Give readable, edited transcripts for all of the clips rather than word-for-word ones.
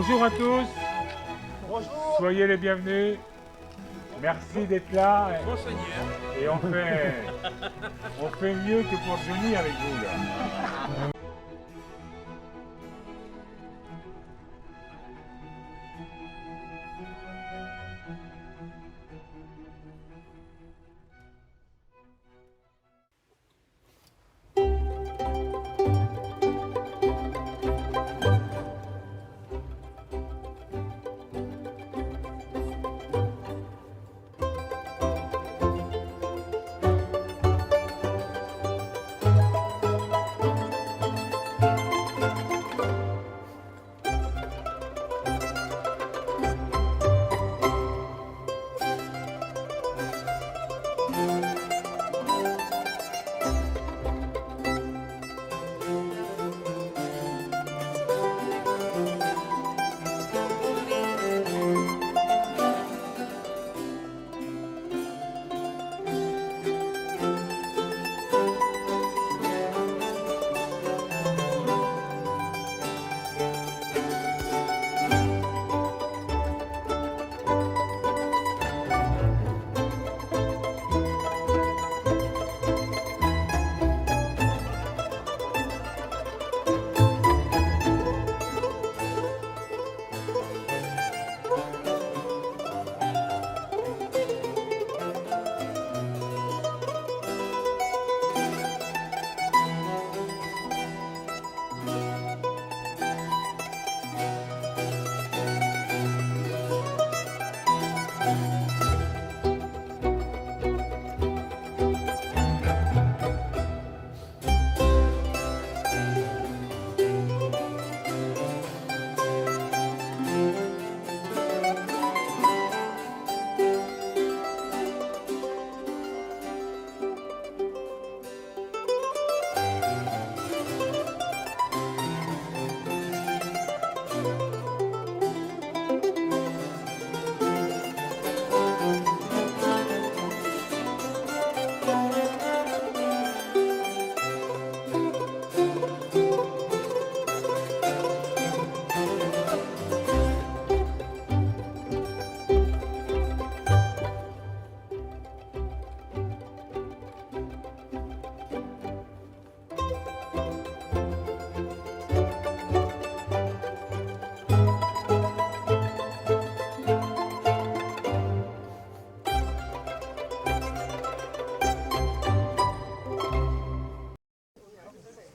Bonjour à tous, Bonjour. soyez les bienvenus. Merci d'être là. Monseigneur. Et on fait mieux que pour Johnny avec vous là.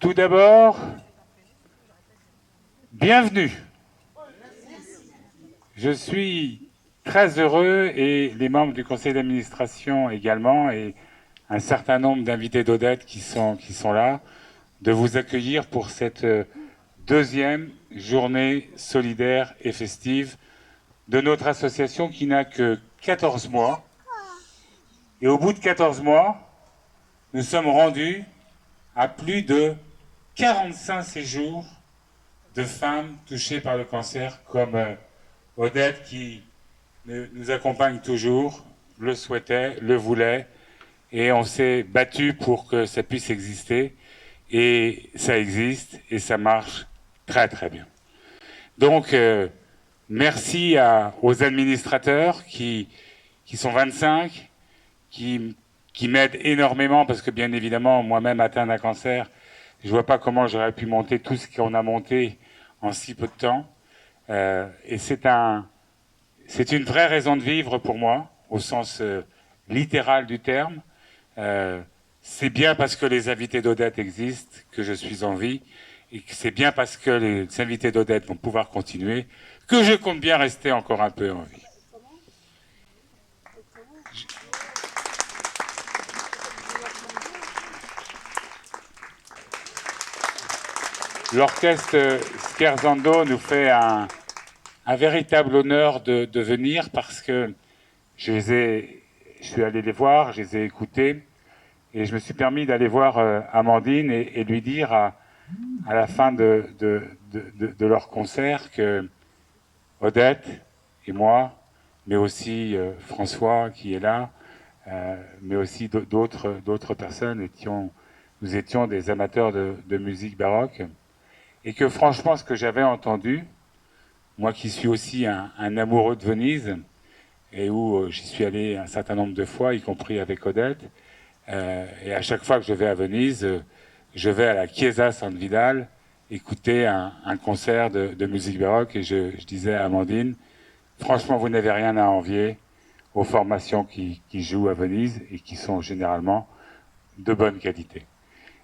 Tout d'abord, bienvenue. Je suis très heureux, et les membres du conseil d'administration également, et un certain nombre d'invités d'Odette qui sont là, de vous accueillir pour cette deuxième journée solidaire et festive de notre association qui n'a que 14 mois. Et au bout de 14 mois, nous sommes rendus à plus de 45 séjours de femmes touchées par le cancer, comme Odette qui nous accompagne toujours, le souhaitait, le voulait, et on s'est battu pour que ça puisse exister, et ça existe, et ça marche très très bien. Donc, merci aux administrateurs qui sont 25, qui m'aident énormément, parce que bien évidemment, moi-même atteint d'un cancer, je vois pas comment j'aurais pu monter tout ce qu'on a monté en si peu de temps. Et c'est une vraie raison de vivre pour moi, au sens littéral du terme. C'est bien parce que les invités d'Odette existent que je suis en vie, et que c'est bien parce que les invités d'Odette vont pouvoir continuer que je compte bien rester encore un peu en vie. L'orchestre Scherzando nous fait un véritable honneur de venir, parce que je suis allé les voir, je les ai écoutés, et je me suis permis d'aller voir Amandine et lui dire à la fin de leur concert que Odette et moi, mais aussi François qui est là, mais aussi d'autres personnes, nous étions des amateurs de musique baroque, et que franchement ce que j'avais entendu moi qui suis aussi un amoureux de Venise, et où j'y suis allé un certain nombre de fois, y compris avec Odette. Et à chaque fois que je vais à Venise, je vais à la Chiesa San Vidal écouter un concert de musique baroque. Et je disais à Amandine, franchement, vous n'avez rien à envier aux formations qui jouent à Venise et qui sont généralement de bonne qualité.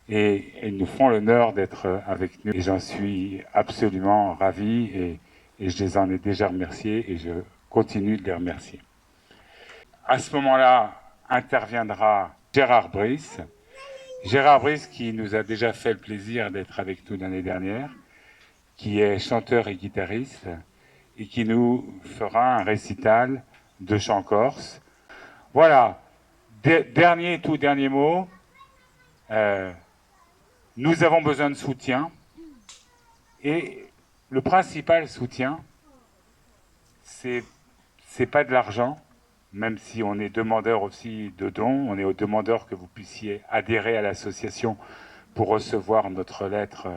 Et ils nous font l'honneur d'être avec nous. Et j'en suis absolument ravi et je les en ai déjà remerciés et je continue de les remercier. À ce moment-là, interviendra Gérard Brice. Gérard Brice qui nous a déjà fait le plaisir d'être avec nous l'année dernière, qui est chanteur et guitariste et qui nous fera un récital de chant corse. Voilà, tout dernier mot. Nous avons besoin de soutien et le principal soutien, c'est pas de l'argent, même si on est demandeur aussi de dons, on est demandeur que vous puissiez adhérer à l'association pour recevoir notre lettre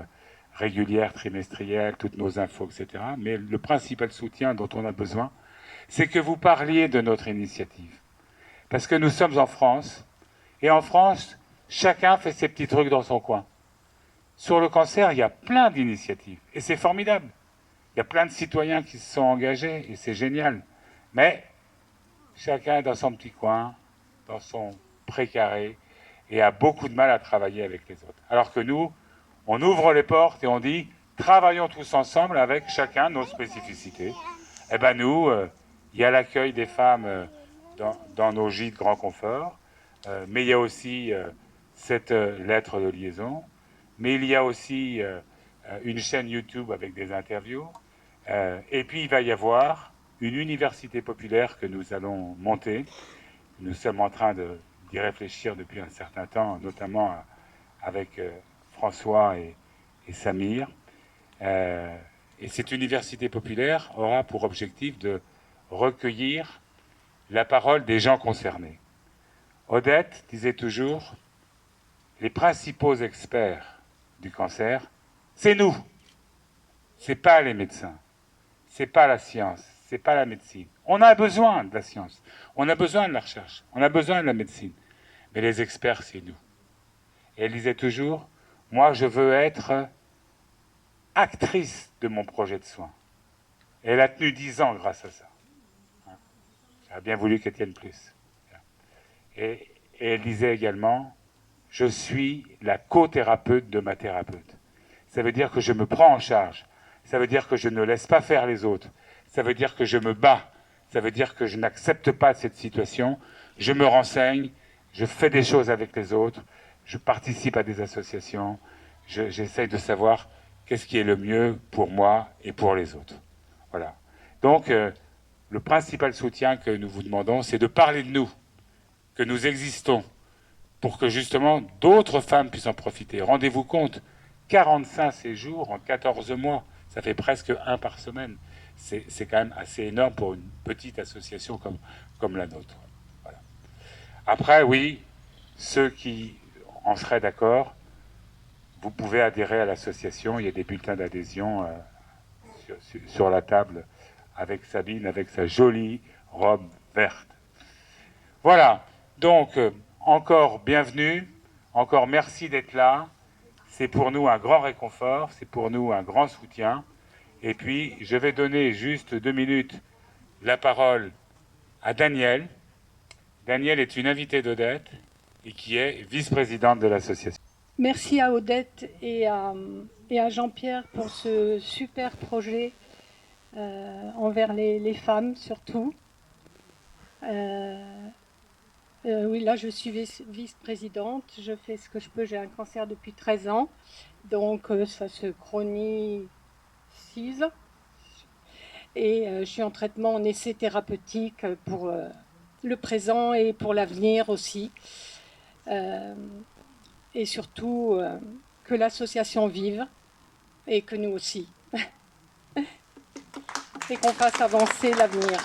régulière, trimestrielle, toutes nos infos, etc. Mais le principal soutien dont on a besoin, c'est que vous parliez de notre initiative. Parce que nous sommes en France, et en France, chacun fait ses petits trucs dans son coin. Sur le cancer, il y a plein d'initiatives, et c'est formidable. Il y a plein de citoyens qui se sont engagés, et c'est génial. Mais chacun dans son petit coin, dans son précaré, et a beaucoup de mal à travailler avec les autres. Alors que nous, on ouvre les portes et on dit, travaillons tous ensemble avec chacun nos spécificités. Eh bien nous, il y a l'accueil des femmes dans nos gîtes Grand Confort, mais il y a aussi cette lettre de liaison, mais il y a aussi une chaîne YouTube avec des interviews, et puis il va y avoir une université populaire que nous allons monter. Nous sommes en train d'y réfléchir depuis un certain temps, notamment avec François et Samir. Et cette université populaire aura pour objectif de recueillir la parole des gens concernés. Odette disait toujours, les principaux experts du cancer, c'est nous. C'est pas les médecins. C'est pas la science. C'est pas la médecine. On a besoin de la science. On a besoin de la recherche. On a besoin de la médecine. Mais les experts, c'est nous. Et elle disait toujours, moi, je veux être actrice de mon projet de soins. Et elle a tenu 10 ans grâce à ça. J'aurais bien voulu qu'elle tienne plus. Et elle disait également, je suis la co-thérapeute de ma thérapeute. Ça veut dire que je me prends en charge. Ça veut dire que je ne laisse pas faire les autres. Ça veut dire que je me bats. Ça veut dire que je n'accepte pas cette situation. Je me renseigne. Je fais des choses avec les autres. Je participe à des associations. J'essaye de savoir qu'est-ce qui est le mieux pour moi et pour les autres. Voilà. Donc, le principal soutien que nous vous demandons, c'est de parler de nous, que nous existons, pour que justement d'autres femmes puissent en profiter. Rendez-vous compte, 45 séjours en 14 mois, ça fait presque un par semaine. C'est quand même assez énorme pour une petite association comme la nôtre. Voilà. Après, oui, ceux qui en seraient d'accord, vous pouvez adhérer à l'association. Il y a des bulletins d'adhésion sur la table avec Sabine, avec sa jolie robe verte. Voilà, donc encore bienvenue, encore merci d'être là. C'est pour nous un grand réconfort, c'est pour nous un grand soutien. Et puis, je vais donner juste 2 minutes la parole à Danielle. Danielle est une invitée d'Odette et qui est vice-présidente de l'association. Merci à Odette et à Jean-Pierre pour ce super projet envers les femmes surtout. Oui, là je suis vice-présidente, je fais ce que je peux, j'ai un cancer depuis 13 ans, donc ça se chronicise. Et je suis en traitement en essai thérapeutique pour le présent et pour l'avenir aussi. Et surtout que l'association vive et que nous aussi. Et qu'on fasse avancer l'avenir.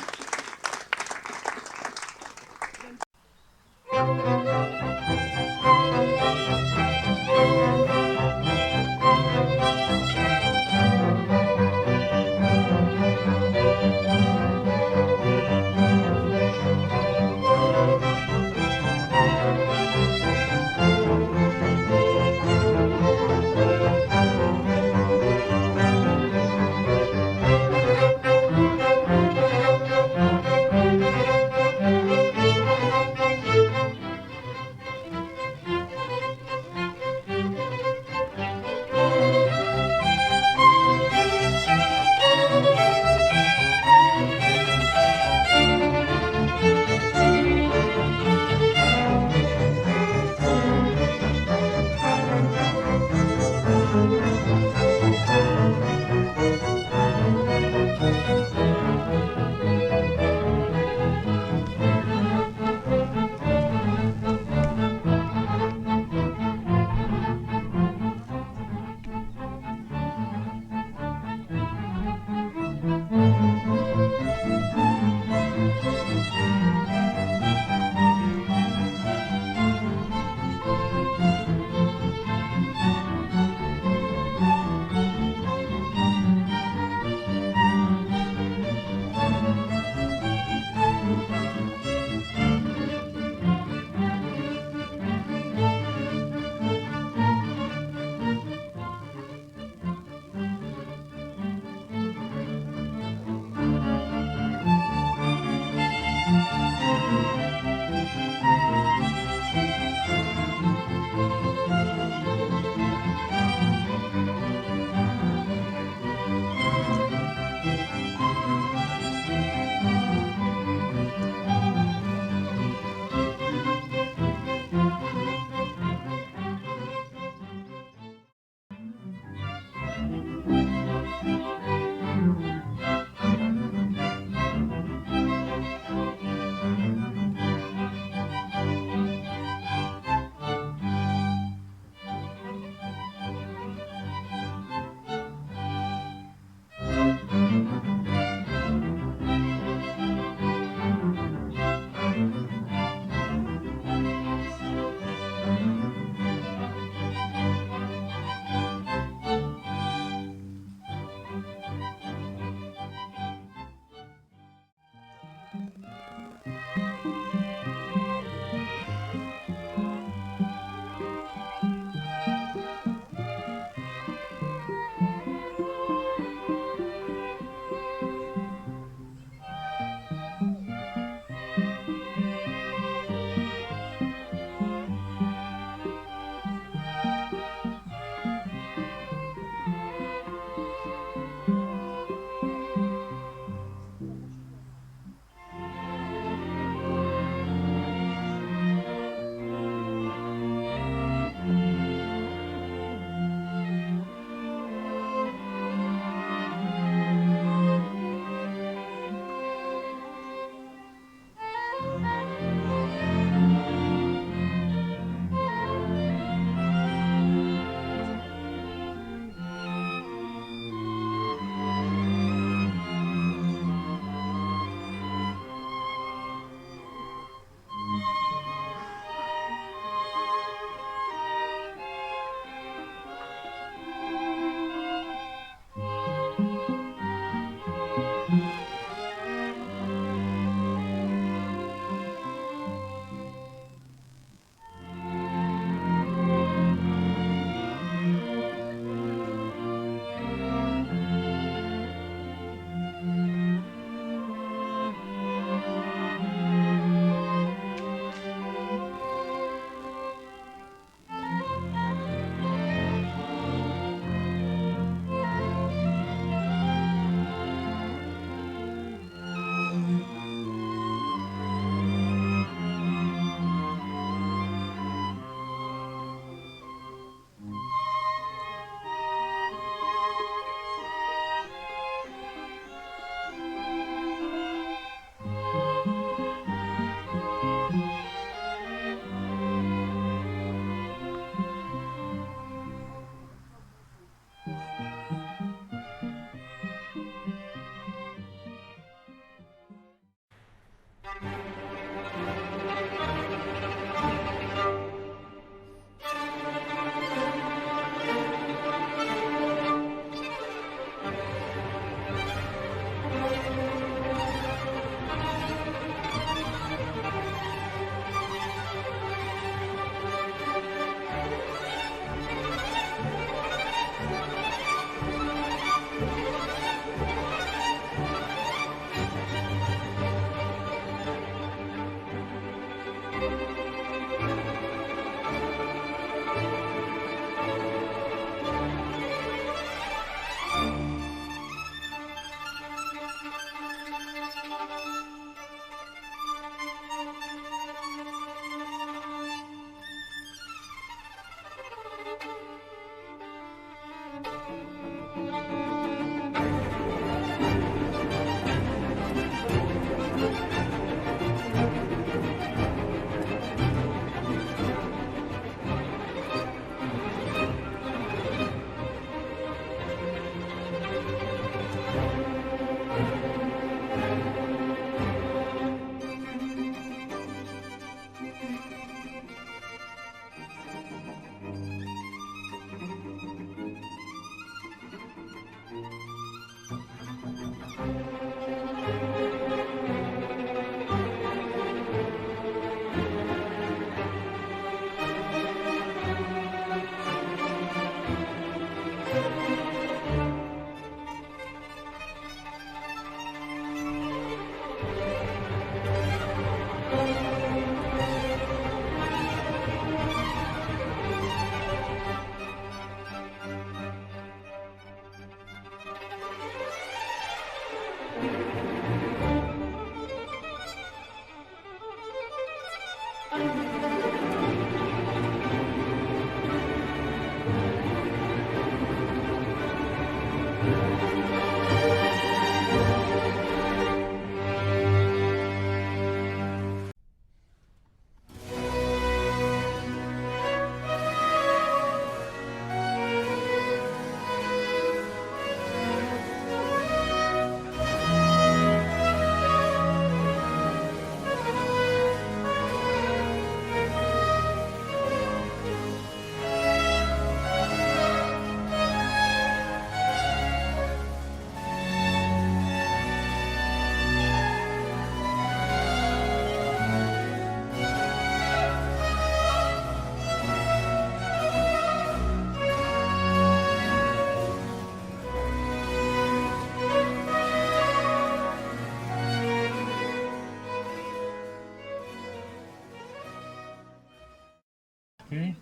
liberté,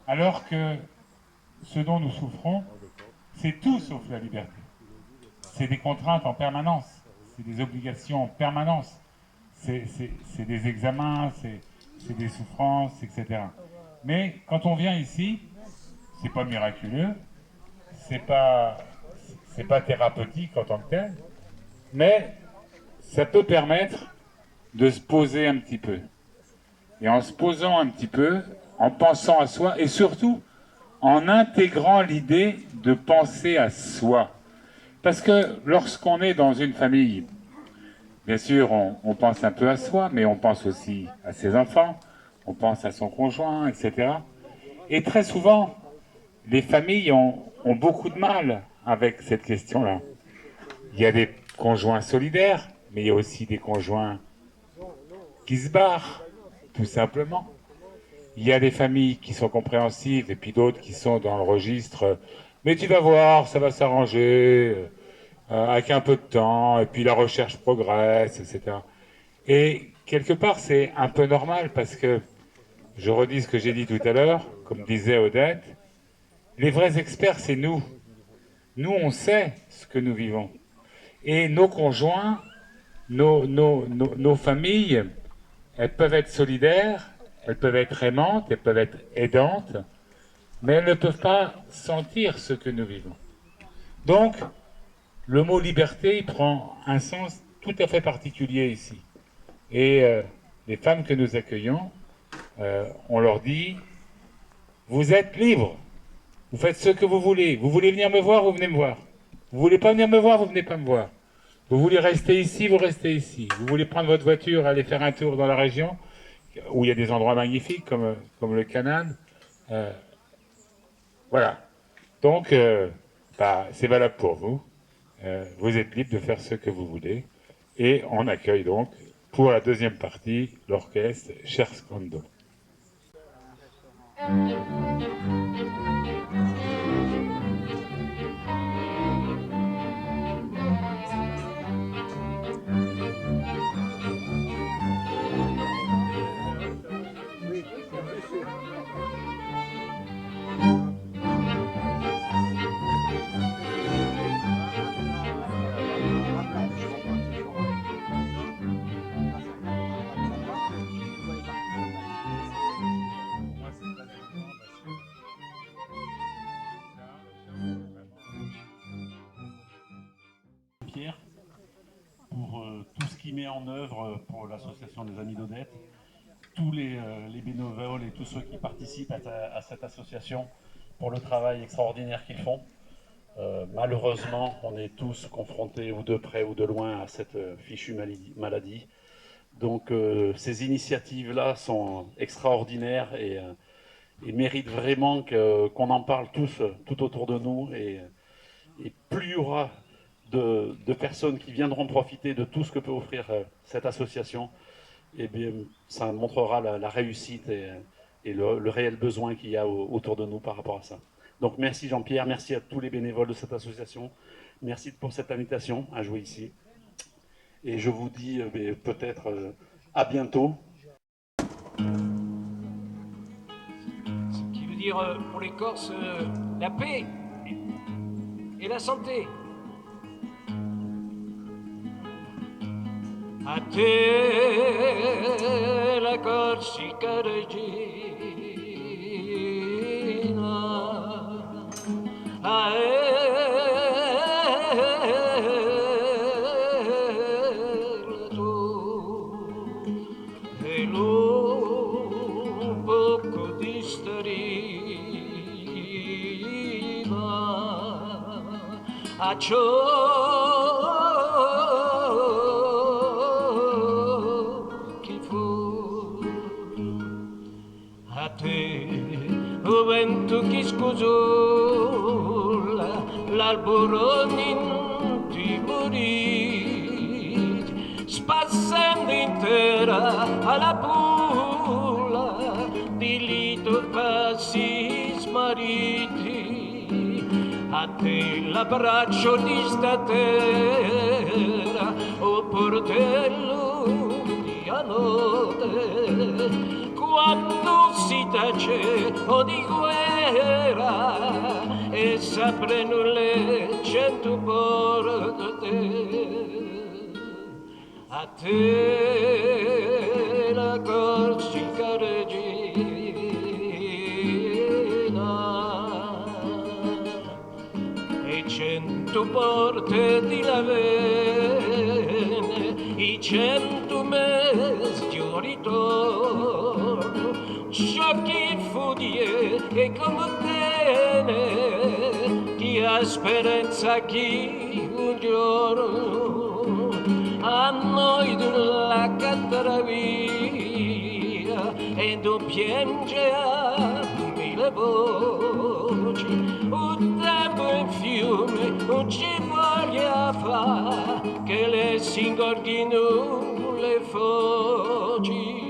alors que ce dont nous souffrons, c'est tout sauf la liberté. C'est des contraintes en permanence, c'est des obligations en permanence, c'est des examens, c'est des souffrances, etc. Mais quand on vient ici, c'est pas miraculeux, c'est pas thérapeutique en tant que tel, mais ça peut permettre de se poser un petit peu. Et en se posant un petit peu, en pensant à soi, et surtout en intégrant l'idée de penser à soi. Parce que lorsqu'on est dans une famille, bien sûr, on pense un peu à soi, mais on pense aussi à ses enfants, on pense à son conjoint, etc. Et très souvent, les familles ont beaucoup de mal avec cette question-là. Il y a des conjoints solidaires, mais il y a aussi des conjoints qui se barrent, tout simplement. Il y a des familles qui sont compréhensives et puis d'autres qui sont dans le registre « mais tu vas voir, ça va s'arranger avec un peu de temps, et puis la recherche progresse, etc. » Et quelque part, c'est un peu normal parce que, je redis ce que j'ai dit tout à l'heure, comme disait Odette, les vrais experts, c'est nous. Nous, on sait ce que nous vivons. Et nos conjoints, nos familles, elles peuvent être solidaires, elles peuvent être aimantes, elles peuvent être aidantes, mais elles ne peuvent pas sentir ce que nous vivons. Donc, le mot liberté, il prend un sens tout à fait particulier ici. Et les femmes que nous accueillons, on leur dit, vous êtes libres, vous faites ce que vous voulez venir me voir, vous venez me voir. Vous voulez pas venir me voir, vous venez pas me voir. Vous voulez rester ici, vous restez ici. Vous voulez prendre votre voiture, aller faire un tour dans la région, où il y a des endroits magnifiques, comme le Canaan. Voilà. Donc, c'est valable pour vous. Vous êtes libre de faire ce que vous voulez. Et on accueille donc, pour la deuxième partie, l'orchestre Scherzkondo. Pour tout ce qu'il met en œuvre pour l'association des Amis d'Odette, tous les bénévoles et tous ceux qui participent à cette association pour le travail extraordinaire qu'ils font. Malheureusement, on est tous confrontés ou de près ou de loin à cette fichue maladie. Donc ces initiatives-là sont extraordinaires et méritent vraiment qu'on en parle tous tout autour de nous. Et plus il y aura de personnes qui viendront profiter de tout ce que peut offrir cette association, eh bien, ça montrera la réussite et le réel besoin qu'il y a autour de nous par rapport à ça. Donc merci Jean-Pierre, merci à tous les bénévoles de cette association, merci pour cette invitation à jouer ici. Et je vous dis peut-être à bientôt. Ce qui veut dire pour les Corses la paix et la santé. A te la Corsica regina, a elle tu, e un poco di stariva, a ciò o vento che scosola l'albero intimorì, spassando intera alla pulla di lito passi smarriti. A te l'abbraccio di statera, o portello di anote, quando si tace o di guerra e sapreno le 100 porte. A te la Corsica regina e 100 porte di Lavene, i 100 mesi di ritorno, sciocchi fudie e come te, chi ha speranza, chi un giorno a noi la canterà via e non piange a mille voci, un tempo in fiume non ci voglia fa che le si ingorghino le foci.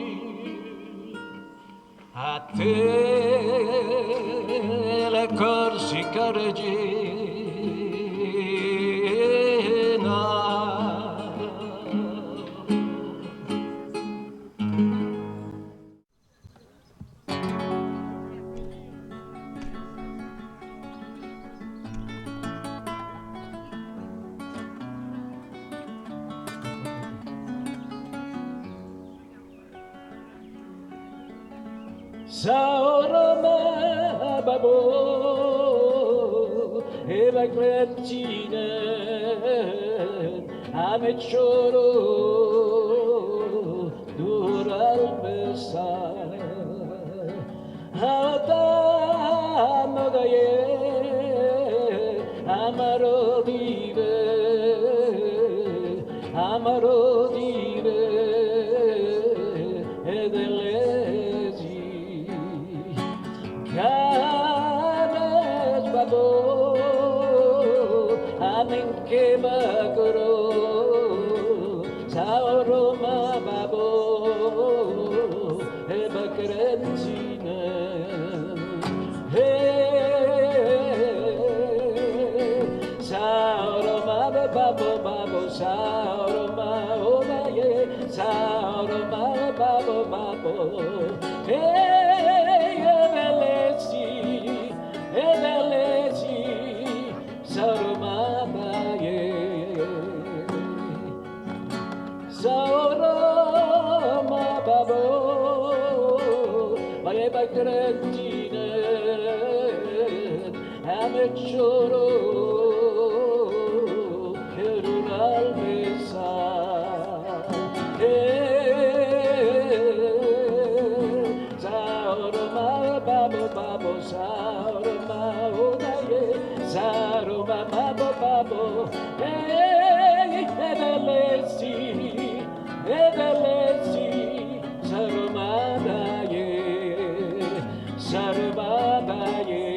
A te la Corsica regina. Saorama babo e la grettina a me choro dura il pesar Adamo gaye amaro dire e delle Kames babo, amen ke bagro, saoroma babo, e bakrentina, saoroma babo babo, saoroma omaye, saoroma babo babo, Saorama babo, baye bakretine, ame choro, erunal mesa, Saorama babo babo, Saorama onaye, Saorama babo babo, Edelesi, Sarumadaye, Sarumadaye.